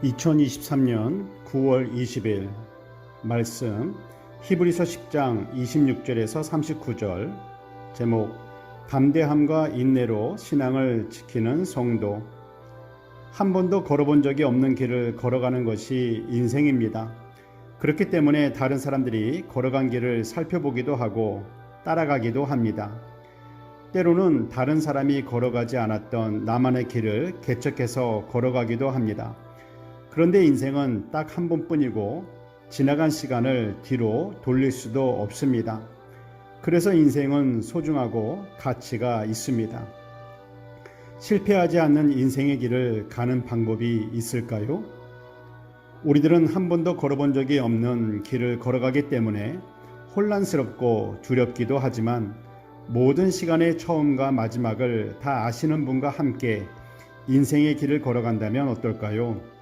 2023년 9월 20일 말씀 히브리서 10장 26절에서 39절 제목 담대함과 인내로 신앙을 지키는 성도. 한 번도 걸어본 적이 없는 길을 걸어가는 것이 인생입니다. 그렇기 때문에 다른 사람들이 걸어간 길을 살펴보기도 하고 따라가기도 합니다. 때로는 다른 사람이 걸어가지 않았던 나만의 길을 개척해서 걸어가기도 합니다. 그런데 인생은 딱 한 번뿐이고 지나간 시간을 뒤로 돌릴 수도 없습니다. 그래서 인생은 소중하고 가치가 있습니다. 실패하지 않는 인생의 길을 가는 방법이 있을까요? 우리들은 한 번도 걸어본 적이 없는 길을 걸어가기 때문에 혼란스럽고 두렵기도 하지만 모든 시간의 처음과 마지막을 다 아시는 분과 함께 인생의 길을 걸어간다면 어떨까요?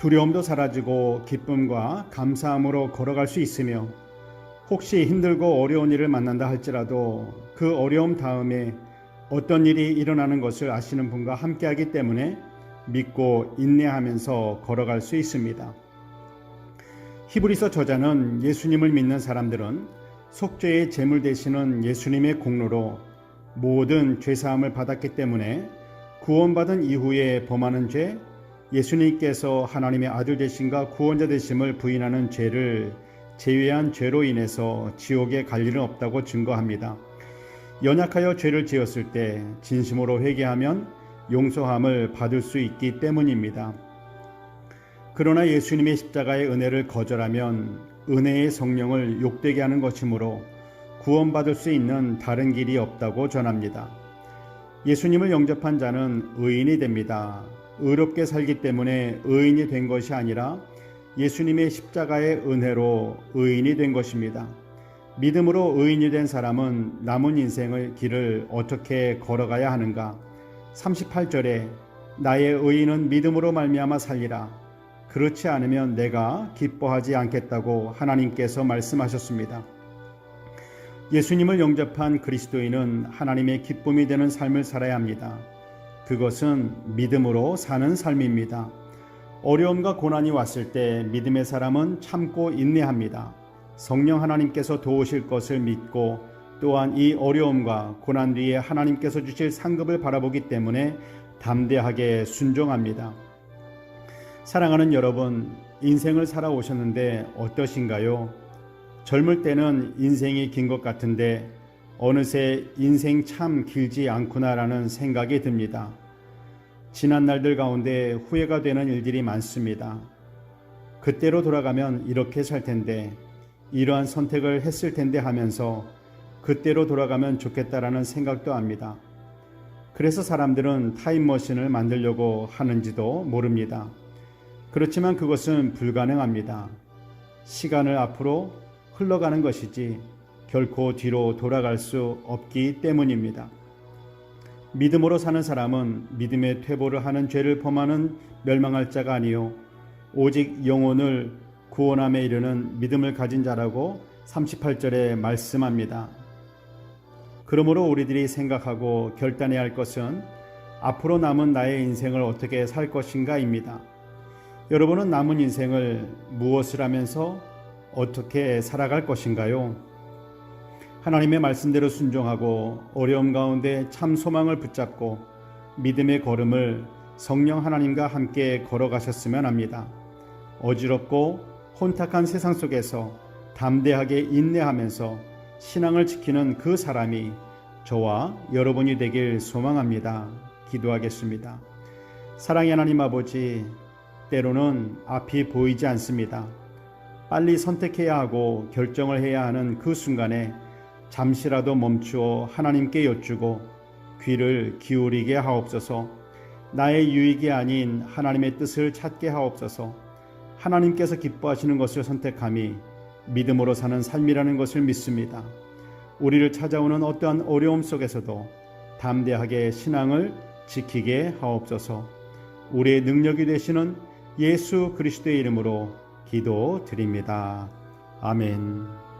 두려움도 사라지고 기쁨과 감사함으로 걸어갈 수 있으며 혹시 힘들고 어려운 일을 만난다 할지라도 그 어려움 다음에 어떤 일이 일어나는 것을 아시는 분과 함께하기 때문에 믿고 인내하면서 걸어갈 수 있습니다. 히브리서 저자는 예수님을 믿는 사람들은 속죄의 제물 되시는 예수님의 공로로 모든 죄사함을 받았기 때문에 구원받은 이후에 범하는 죄, 예수님께서 하나님의 아들 되심과 구원자 되심을 부인하는 죄를 제외한 죄로 인해서 지옥에 갈 일은 없다고 증거합니다. 연약하여 죄를 지었을 때 진심으로 회개하면 용서함을 받을 수 있기 때문입니다. 그러나 예수님의 십자가의 은혜를 거절하면 은혜의 성령을 욕되게 하는 것이므로 구원받을 수 있는 다른 길이 없다고 전합니다. 예수님을 영접한 자는 의인이 됩니다. 의롭게 살기 때문에 의인이 된 것이 아니라 예수님의 십자가의 은혜로 의인이 된 것입니다. 믿음으로 의인이 된 사람은 남은 인생의 길을 어떻게 걸어가야 하는가? 38절에 나의 의인은 믿음으로 말미암아 살리라. 그렇지 않으면 내가 기뻐하지 않겠다고 하나님께서 말씀하셨습니다. 예수님을 영접한 그리스도인은 하나님의 기쁨이 되는 삶을 살아야 합니다. 그것은 믿음으로 사는 삶입니다. 어려움과 고난이 왔을 때 믿음의 사람은 참고 인내합니다. 성령 하나님께서 도우실 것을 믿고 또한 이 어려움과 고난 뒤에 하나님께서 주실 상급을 바라보기 때문에 담대하게 순종합니다. 사랑하는 여러분, 인생을 살아오셨는데 어떠신가요? 젊을 때는 인생이 긴 것 같은데 어느새 인생 참 길지 않구나라는 생각이 듭니다. 지난 날들 가운데 후회가 되는 일들이 많습니다. 그때로 돌아가면 이렇게 살 텐데, 이러한 선택을 했을 텐데 하면서 그때로 돌아가면 좋겠다라는 생각도 합니다. 그래서 사람들은 타임머신을 만들려고 하는지도 모릅니다. 그렇지만 그것은 불가능합니다. 시간을 앞으로 흘러가는 것이지 결코 뒤로 돌아갈 수 없기 때문입니다. 믿음으로 사는 사람은 믿음의 퇴보를 하는 죄를 범하는 멸망할 자가 아니요 오직 영혼을 구원함에 이르는 믿음을 가진 자라고 38절에 말씀합니다. 그러므로 우리들이 생각하고 결단해야 할 것은 앞으로 남은 나의 인생을 어떻게 살 것인가입니다. 여러분은 남은 인생을 무엇을 하면서 어떻게 살아갈 것인가요? 하나님의 말씀대로 순종하고 어려움 가운데 참 소망을 붙잡고 믿음의 걸음을 성령 하나님과 함께 걸어가셨으면 합니다. 어지럽고 혼탁한 세상 속에서 담대하게 인내하면서 신앙을 지키는 그 사람이 저와 여러분이 되길 소망합니다. 기도하겠습니다. 사랑의 하나님 아버지, 때로는 앞이 보이지 않습니다. 빨리 선택해야 하고 결정을 해야 하는 그 순간에 잠시라도 멈추어 하나님께 여쭈고 귀를 기울이게 하옵소서. 나의 유익이 아닌 하나님의 뜻을 찾게 하옵소서. 하나님께서 기뻐하시는 것을 선택함이 믿음으로 사는 삶이라는 것을 믿습니다. 우리를 찾아오는 어떠한 어려움 속에서도 담대하게 신앙을 지키게 하옵소서. 우리의 능력이 되시는 예수 그리스도의 이름으로 기도드립니다. 아멘.